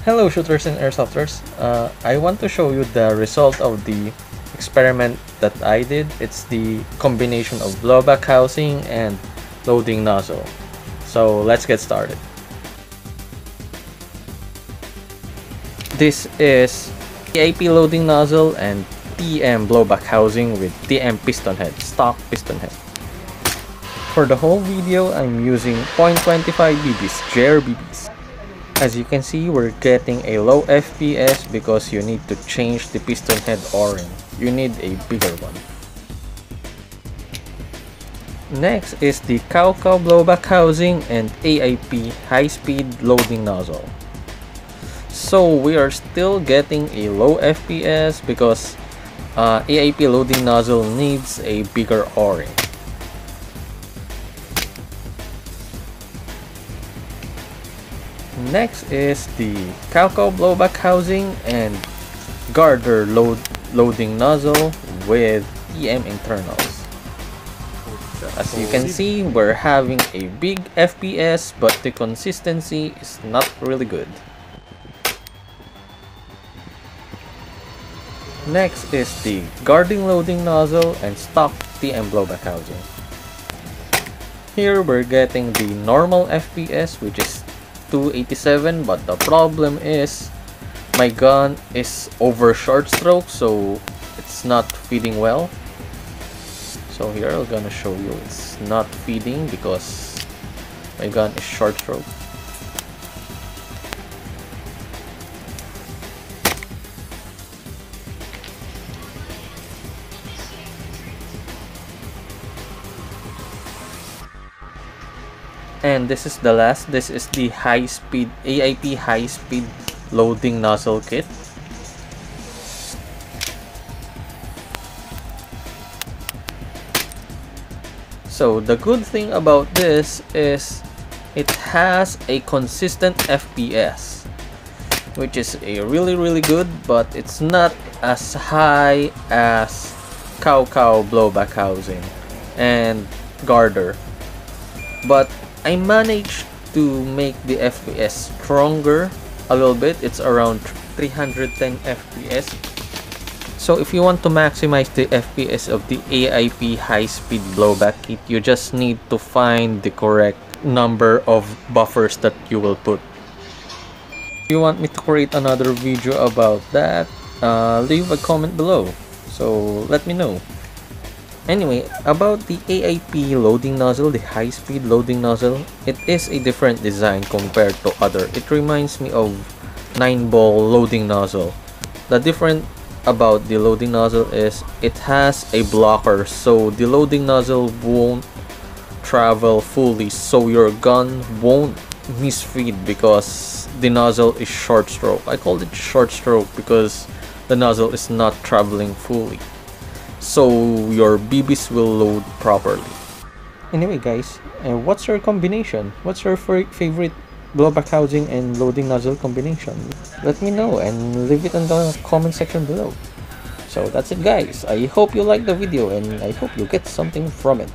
Hello shooters and airsofters, I want to show you the result of the experiment that I did. It's the combination of blowback housing and loading nozzle. So let's get started. This is AIP loading nozzle and TM blowback housing with TM piston head, stock piston head. For the whole video, I'm using 0.25 BBs, GBBs. As you can see, we're getting a low FPS because you need to change the piston head o-ring. You need a bigger one. Next is the Cowcow blowback housing and AIP high-speed loading nozzle. So we are still getting a low FPS because AIP loading nozzle needs a bigger o-ring. Next is the Cowcow blowback housing and Guader loading nozzle with TM internals. As you can see, we're having a big FPS, but the consistency is not really good. Next is the guarding loading nozzle and stock TM blowback housing. Here we're getting the normal FPS, which is 287, but the problem is my gun is over short stroke, so it's not feeding well. So here I'm gonna show you it's not feeding because my gun is short stroke. And this is the last. This is the high-speed AIP high-speed loading nozzle kit. So the good thing about this is it has a consistent FPS, which is a really good, but it's not as high as Cowcow blowback housing and Guader. But I managed to make the FPS stronger a little bit. It's around 310 FPS. So if you want to maximize the FPS of the AIP high-speed blowback kit, you just need to find the correct number of buffers that you will put. If you want me to create another video about that, leave a comment below. So let me know. Anyway, about the AIP loading nozzle, the high-speed loading nozzle, it is a different design compared to other. It reminds me of 9-ball loading nozzle. The different about the loading nozzle is it has a blocker, so the loading nozzle won't travel fully, so your gun won't misfeed because the nozzle is short stroke. I called it short stroke because the nozzle is not traveling fully, so your BBs will load properly. Anyway guys, what's your combination? What's your favorite blowback housing and loading nozzle combination? Let me know and leave it in the comment section below. So that's it guys, I hope you liked the video and I hope you get something from it.